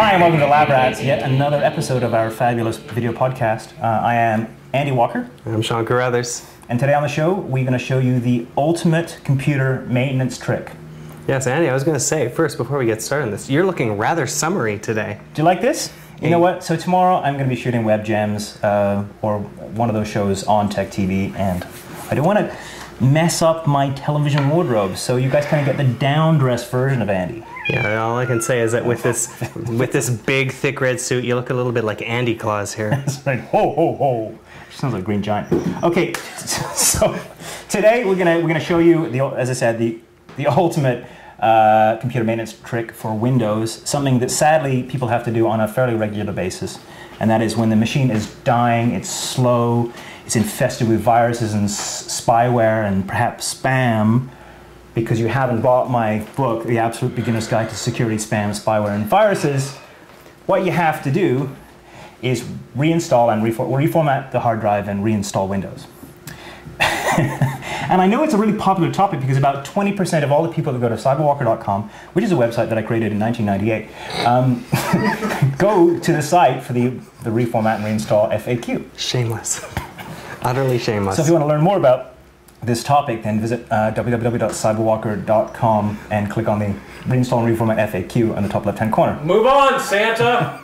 Hi, and welcome to Lab Rats, yet another episode of our fabulous video podcast. I am Andy Walker. I'm Sean Carruthers. And today on the show, we're going to show you the ultimate computer maintenance trick. Yes, Andy, I was going to say, first, before we get started on this, you're looking rather summery today. Do you like this? You know what? So tomorrow I'm going to be shooting Web Gems or one of those shows on Tech TV, and I don't want to mess up my television wardrobe, so you guys kind of get the down-dressed version of Andy. Yeah, all I can say is that with this big, thick red suit, you look a little bit like Andy Claus here. That's right. Ho, ho, ho. Sounds like a Green Giant. Okay, so today we're gonna show you, as I said, the ultimate computer maintenance trick for Windows, something that sadly people have to do on a fairly regular basis, and that is when the machine is dying, it's slow, it's infested with viruses and spyware and perhaps spam, because you haven't bought my book, The Absolute Beginner's Guide to Security, Spam, Spyware, and Viruses. What you have to do is reinstall and reformat the hard drive and reinstall Windows. And I know it's a really popular topic because about 20% of all the people that go to cyberwalker.com, which is a website that I created in 1998, go to the site for the reformat and reinstall FAQ. Shameless. Utterly shameless. So if you want to learn more about this topic, then visit www.cyberwalker.com and click on the Reinstall and Reformat FAQ on the top left-hand corner. Move on, Santa!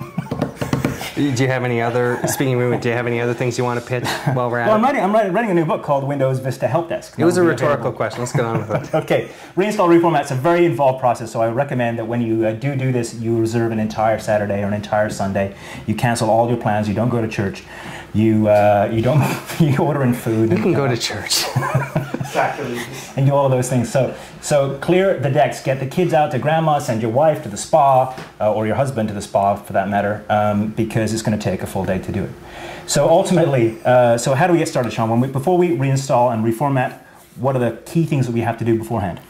Do you have any other, speaking of movement, do you have any other things you want to pitch while we're at Well, it? I'm writing a new book called Windows Vista Help Desk. It was a rhetorical question. Let's get on with it. Okay, reinstall reformat is a very involved process, so I recommend that when you do this, you reserve an entire Saturday or an entire Sunday. You cancel all your plans. You don't go to church. You order in food. You can go to church. And do all of those things. So clear the decks. Get the kids out to grandma. Send your wife to the spa, or your husband to the spa, for that matter, because it's going to take a full day to do it. So ultimately, so how do we get started, Sean? Before we reinstall and reformat, what are the key things that we have to do beforehand?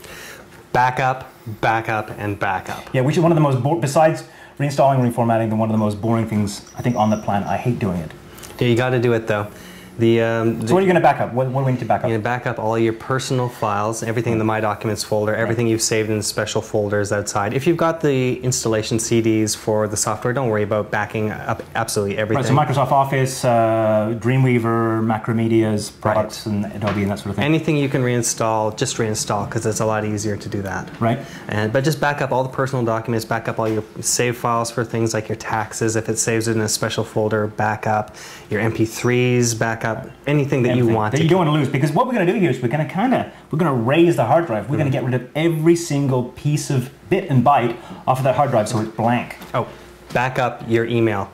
Backup, backup, and backup. Yeah, which is one of the most, besides reinstalling and reformatting, one of the most boring things, I think, on the planet. I hate doing it. Yeah, you got to do it, though. So what are you going to back up? What do we need to back up? You're going to back up all your personal files, everything in the My Documents folder, everything you've saved in special folders outside. If you've got the installation CDs for the software, don't worry about backing up absolutely everything. Right, so Microsoft Office, Dreamweaver, Macromedia's products, and Adobe and that sort of thing. Anything you can reinstall, just reinstall, because it's a lot easier to do that. Right. But just back up all the personal documents, back up all your save files for things like your taxes, if it saves it in a special folder, back up your MP3s, back up anything that you want. That you don't want to lose, because what we're going to do here is we're going to raise the hard drive. We're going to get rid of every single piece of bit and byte off of that hard drive so it's blank. Oh, back up your email.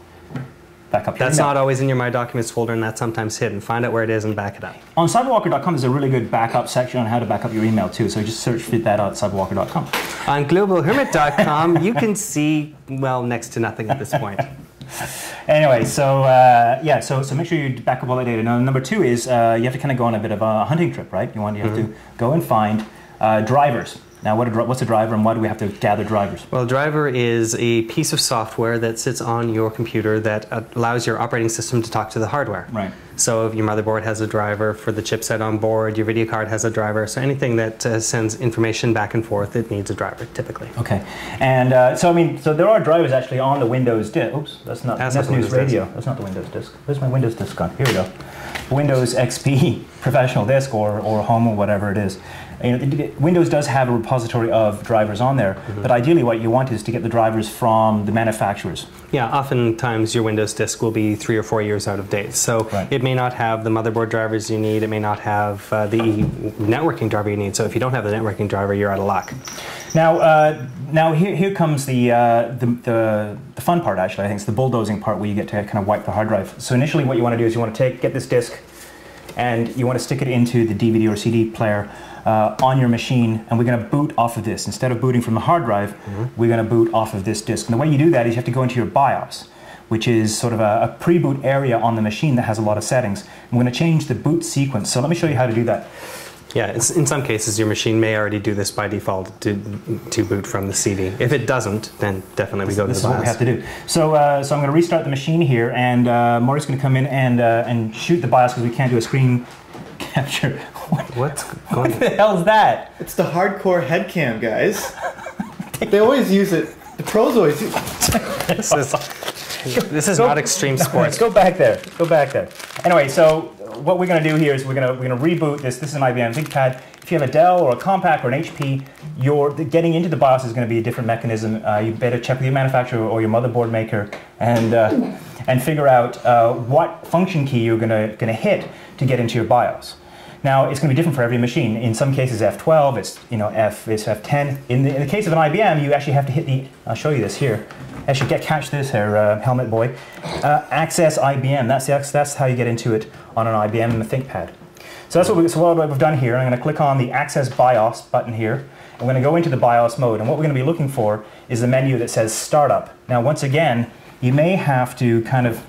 Back up your That's email. not always in your My Documents folder, and that's sometimes hidden. Find out where it is and back it up. On cyberwalker.com there's a really good backup section on how to back up your email too, so just search for that at cyberwalker.com. On globalhermit.com you can see, well, next to nothing at this point. Anyway, so so make sure you back up all that data. Now, number two is you have to kind of go on a bit of a hunting trip, right? You have to go and find drivers. Now, what's a driver, and why do we have to gather drivers? Well, a driver is a piece of software that sits on your computer that allows your operating system to talk to the hardware. Right. So if your motherboard has a driver for the chipset on board, your video card has a driver, so anything that sends information back and forth, it needs a driver, typically. Okay. And so there are drivers actually on the Windows disk. Oops, that's News Radio. That's not the Windows disk. Where's my Windows disk gone? Here we go. Windows XP Professional Disk or Home or whatever it is. Windows does have a repository of drivers on there, but ideally what you want is to get the drivers from the manufacturers. Yeah, oftentimes your Windows disk will be 3 or 4 years out of date, so it may not have the motherboard drivers you need, it may not have the networking driver you need, so if you don't have the networking driver, you're out of luck. Now here comes the fun part, actually. I think it's the bulldozing part where you get to kind of wipe the hard drive. So initially what you want to do is you want to get this disk and you want to stick it into the DVD or CD player on your machine, and we're going to boot off of this. Instead of booting from the hard drive, we're going to boot off of this disk. And the way you do that is you have to go into your BIOS, which is sort of a pre-boot area on the machine that has a lot of settings. I'm going to change the boot sequence. So let me show you how to do that. Yeah, in some cases your machine may already do this by default to boot from the CD. If it doesn't, then definitely we go to the BIOS. This is what we have to do. So I'm going to restart the machine here, and Maury's going to come in and shoot the BIOS because we can't do a screen capture. What the hell's that? It's the hardcore headcam, guys. They always use it The pros always do. This is not extreme sports. Go back there. Go back there. Anyway, so what we're going to do here is we're going to reboot this. This is an IBM ThinkPad. If you have a Dell or a Compaq or an HP, getting into the BIOS is going to be a different mechanism. You better check with your manufacturer or your motherboard maker and figure out what function key you're going to hit to get into your BIOS. Now, it's going to be different for every machine. In some cases, F12, it's F10. In the case of an IBM, you actually have to hit the, I'll show you this here. Actually, catch this here, helmet boy. Access IBM, that's how you get into it on an IBM and a ThinkPad. So that's what we've done here. I'm going to click on the Access BIOS button here. I'm going to go into the BIOS mode, and what we're going to be looking for is the menu that says Startup. Now, once again, you may have to kind of,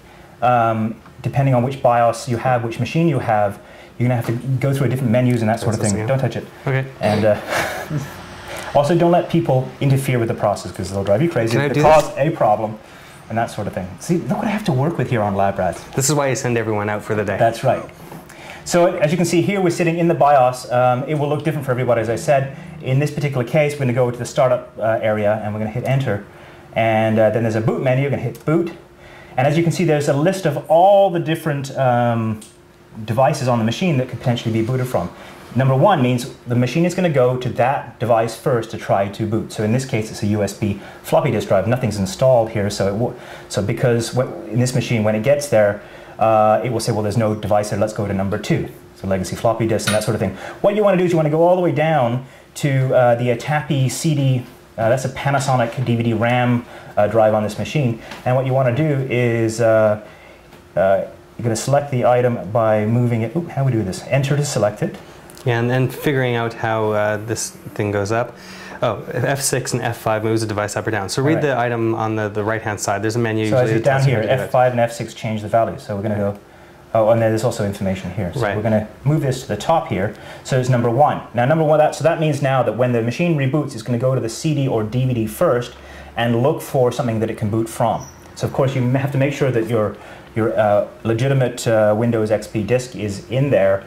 depending on which BIOS you have, which machine you have, you're going to have to go through different menus and that sort of thing. Don't touch it. Okay. And also, don't let people interfere with the process because they'll drive you crazy. They'll cause a problem and that sort of thing. See, look what I have to work with here on Lab Rats. This is why you send everyone out for the day. That's right. So as you can see here, we're sitting in the BIOS. It will look different for everybody, as I said. In this particular case, we're going to go to the startup area and we're going to hit Enter. And then there's a boot menu. You're going to hit Boot. And as you can see, there's a list of all the different devices on the machine that could potentially be booted from. Number one means the machine is going to go to that device first to try to boot. So in this case, it's a USB floppy disk drive. Nothing's installed here, so because in this machine, when it gets there, it will say, well, there's no device there. Let's go to number 2. So legacy floppy disk and that sort of thing. What you want to do is you want to go all the way down to the Atapi CD. That's a Panasonic DVD RAM drive on this machine. And what you want to do is you're going to select the item by moving it. Ooh, how do we do this? Enter to select it. Yeah, and then figuring out how this thing goes up. Oh, F6 and F5 moves the device up or down. So read the item on the right-hand side. There's a menu. So as you're down here, F5 and F6 change the values. So we're going to go, oh, and then there's also information here. So we're going to move this to the top here. So it's number 1. Now number 1, so that means now that when the machine reboots, it's going to go to the CD or DVD first and look for something that it can boot from. So of course you have to make sure that your legitimate Windows XP disk is in there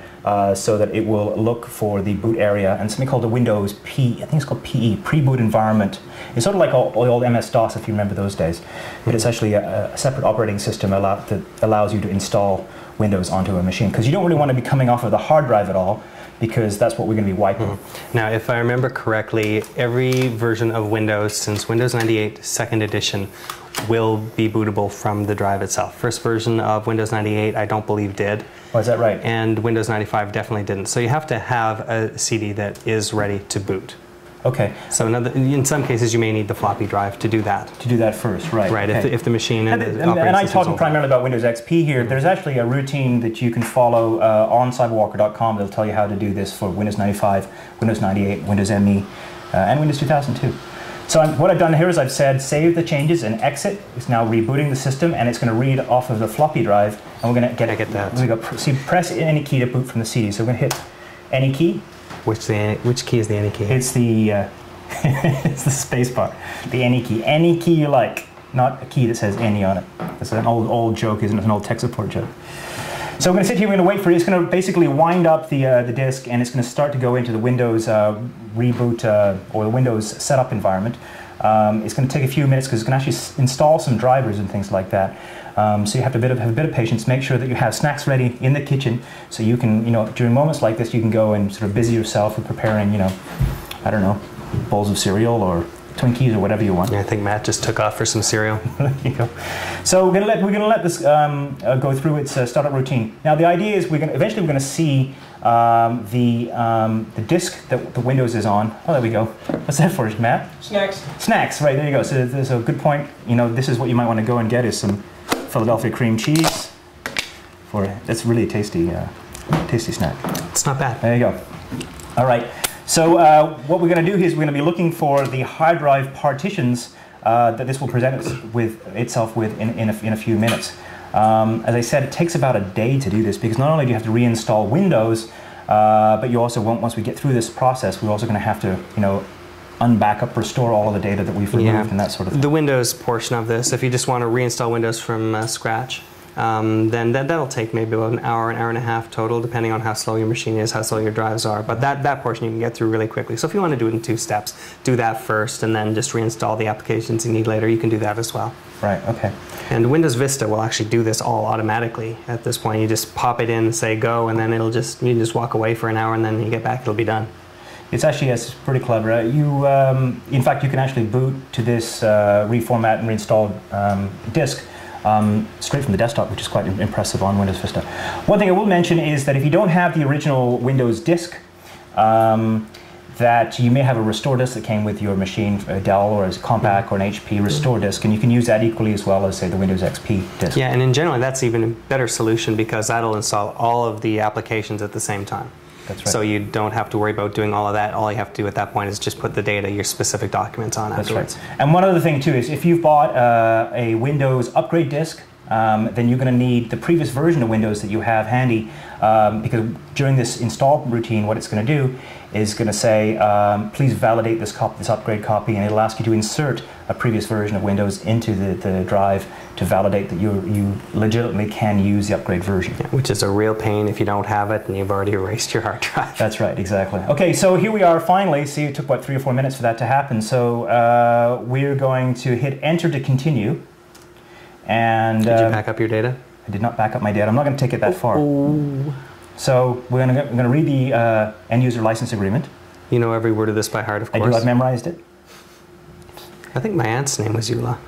so that it will look for the boot area and something called the Windows P, I think it's called PE, pre-boot environment. It's sort of like old MS-DOS if you remember those days, but it's actually a separate operating system that allows you to install Windows onto a machine because you don't really want to be coming off of the hard drive at all because that's what we're going to be wiping. Now, if I remember correctly, every version of Windows since Windows 98 2nd edition will be bootable from the drive itself. First version of Windows 98 I don't believe did. Oh, is that right? And Windows 95 definitely didn't. So you have to have a CD that is ready to boot. Okay. So in some cases you may need the floppy drive to do that. To do that first, right. Right, okay. if the machine and the operating system. And I'm talking primarily about Windows XP here. There's actually a routine that you can follow on cyberwalker.com that'll tell you how to do this for Windows 95, Windows 98, Windows ME, and Windows 2002. So what I've done here is I've said save the changes and exit. It's now rebooting the system and it's going to read off of the floppy drive and we're going to get that. We're going to go, see, press any key to boot from the CD. So we're going to hit any key. Which key is the any key? It's the it's the space bar. The any key. Any key you like, not a key that says any on it. That's an old joke, isn't it? An old tech support joke. So we're going to sit here, we're going to wait for it. It's going to basically wind up the disk and it's going to start to go into the Windows reboot or the Windows setup environment. It's going to take a few minutes because it's going to actually install some drivers and things like that. So you have to have a bit of patience. Make sure that you have snacks ready in the kitchen so you can, during moments like this, you can go and sort of busy yourself with preparing, I don't know, bowls of cereal or Twinkies or whatever you want. Yeah, I think Matt just took off for some cereal. There you go. So we're going to let this go through its startup routine. Now the idea is eventually we're going to see the disk that the Windows is on. Oh, there we go. What's that for, Matt? Snacks. Snacks, right, there you go. So there's a good point. This is what you might want to go and get is some Philadelphia cream cheese. That's really a tasty snack. It's not bad. There you go. All right. So what we're going to do is we're going to be looking for the hard drive partitions that this will present itself with in a few minutes. As I said, it takes about a day to do this because not only do you have to reinstall Windows, but you also won't, once we get through this process, we're also going to have to, unbackup, restore all of the data that we've removed and that sort of thing. The Windows portion of this, if you just want to reinstall Windows from scratch, then that'll take maybe about an hour and a half total, depending on how slow your machine is, how slow your drives are. But that portion you can get through really quickly. So if you want to do it in 2 steps, do that first and then just reinstall the applications you need later. You can do that as well. Right, okay. And Windows Vista will actually do this all automatically at this point. You just pop it in, say go, and then you just walk away for an hour, and then you get back, it'll be done. It's actually pretty clever. In fact, you can actually boot to this reformat and reinstall disk straight from the desktop, which is quite impressive on Windows Vista. One thing I will mention is that if you don't have the original Windows disk, that you may have a restore disk that came with your machine, a Dell or a Compaq or an HP restore disk, and you can use that equally as well as, say, the Windows XP disk. Yeah, and in general, that's even a better solution because that'll install all of the applications at the same time. That's right. So you don't have to worry about doing all of that. All you have to do at that point is just put the data, your specific documents on afterwards. That's right. And one other thing too is if you've bought a Windows upgrade disk, then you're going to need the previous version of Windows that you have handy, because during this install routine, what it's going to do is going to say, please validate this upgrade copy, and it'll ask you to insert a previous version of Windows into the drive to validate that you legitimately can use the upgrade version. Yeah, which is a real pain if you don't have it and you've already erased your hard drive. That's right, exactly. Okay, so here we are finally. See, it took about 3 or 4 minutes for that to happen. So we're going to hit enter to continue. And did you back up your data? I did not back up my data. I'm not going to take it that far. So we're going to read the end user license agreement. You know every word of this by heart, of course. I do. I've memorized it. I think my aunt's name was Eula.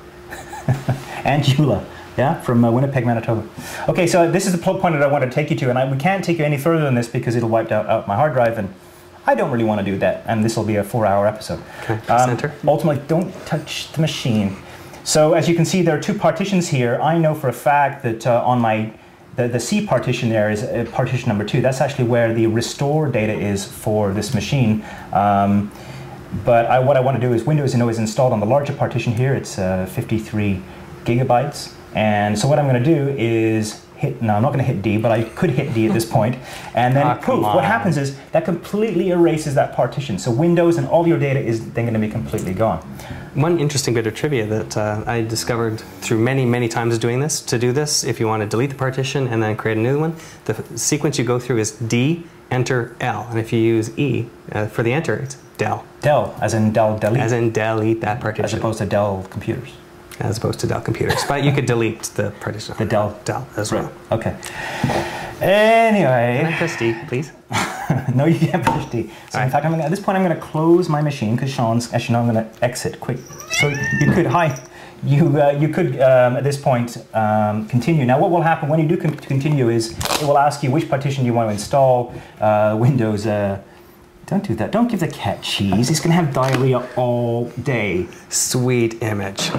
Aunt Eula, yeah, from Winnipeg, Manitoba. Okay, so this is the point that I wanted to take you to, and we can't take you any further than this because it'll wipe out my hard drive, and I don't really want to do that, and this will be a 4-hour episode. Okay, center. Ultimately, don't touch the machine. So as you can see, there are 2 partitions here. I know for a fact that on the C partition there is partition number 2. That's actually where the restore data is for this machine. But what I want to do is Windows is installed on the larger partition here. It's 53 gigabytes. And so what I'm going to do is hit, no, I'm not going to hit D, but I could hit D at this point. And then poof, what happens is that completely erases that partition. So Windows and all your data is then going to be completely gone. One interesting bit of trivia that I discovered through many times doing this, to do this, if you want to delete the partition and then create a new one, the sequence you go through is D, Enter, L. And if you use E for the Enter, it's Del. Del, as in Del delete. As in delete that partition. As opposed to Dell computers. As opposed to Dell computers. But you could delete the partition. The Dell as well. Right. Okay. Anyway. Can I press D, please? No, you can't push D. So in fact, at this point, I'm going to close my machine because Sean's actually not going to exit quick. So you could you could at this point continue. Now, what will happen when you do continue is it will ask you which partition you want to install. Windows. Don't do that. Don't give the cat cheese. He's going to have diarrhea all day. Sweet image.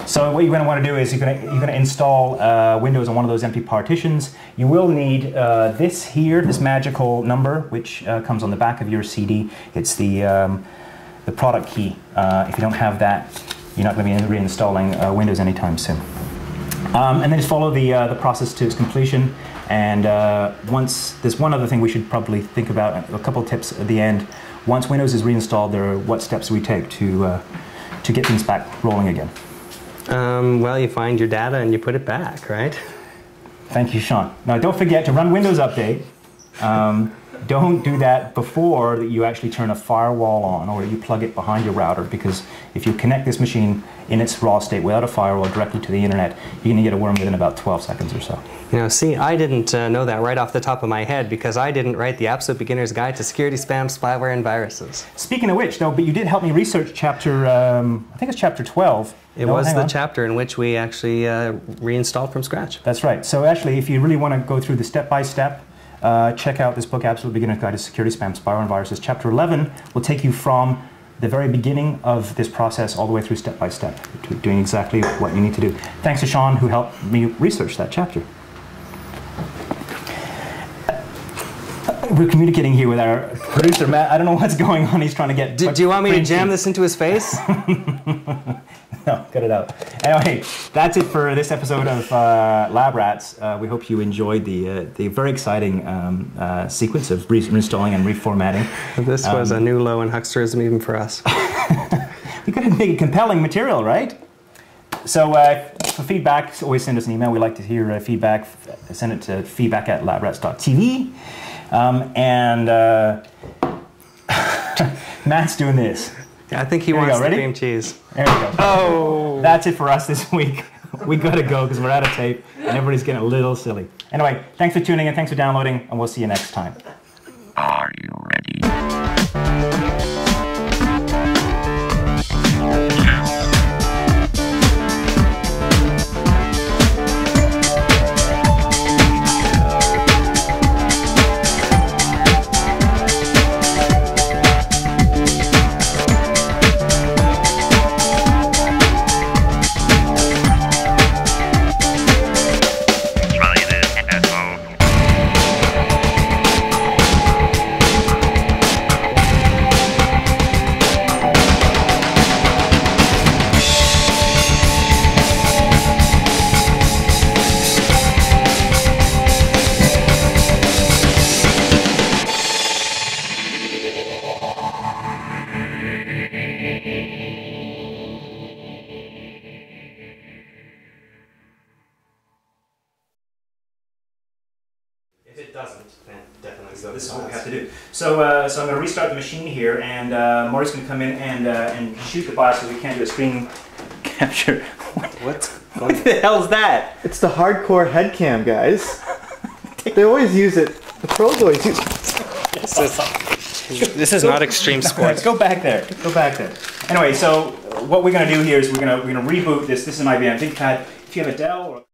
So what you're going to want to do is you're going to install Windows on one of those empty partitions. You will need this here, this magical number, which comes on the back of your CD. It's the product key. If you don't have that, you're not going to be reinstalling Windows anytime soon. And then just follow the process to its completion. And once, there's one other thing we should probably think about, a couple of tips at the end. Once Windows is reinstalled, there are what steps we take to get things back rolling again. Well, you find your data and you put it back, right? Thank you, Sean. Now, don't forget to run Windows Update. Don't do that before you actually turn a firewall on or you plug it behind your router, because if you connect this machine in its raw state without a firewall directly to the internet, you're going to get a worm within about 12 seconds or so. You know, see, I didn't know that right off the top of my head because I didn't write the Absolute Beginner's Guide to Security, Spam, Spyware, and Viruses. Speaking of which, though, but you did help me research chapter, I think it's chapter 12. It was the chapter in which we actually reinstalled from scratch. That's right. So actually, if you really want to go through the step-by-step, check out this book, Absolute Beginner's Guide to Security, Spam, Spyware, and Viruses. Chapter 11 will take you from the very beginning of this process all the way through step-by-step, to doing exactly what you need to do. Thanks to Sean, who helped me research that chapter. We're communicating here with our producer, Matt. I don't know what's going on. He's trying to get... Do you want me to jam this into his face? No, cut it out. Anyway, that's it for this episode of Lab Rats. We hope you enjoyed the very exciting sequence of reinstalling and reformatting. This was a new low in hucksterism even for us. We could have made compelling material, right? So for feedback, always send us an email. We like to hear feedback. Send it to feedback@labrats.tv. Matt's doing this. I think he wants the cream cheese. There we go. Oh! That's it for us this week. We gotta go because we're out of tape and everybody's getting a little silly. Anyway, thanks for tuning in, thanks for downloading, and we'll see you next time. Are you ready? If it doesn't, then definitely So this is what we have to do. So I'm going to restart the machine here, and Maury's going to come in and shoot the BIOS because we can't do a screen capture. What the hell's that? It's the hardcore head cam, guys. They always use it. The pros always use it. This is not extreme sports. Go back there. Go back there. Anyway, so what we're going to do here is we're going to reboot this. This is my VM ThinkPad. If you have a Dell or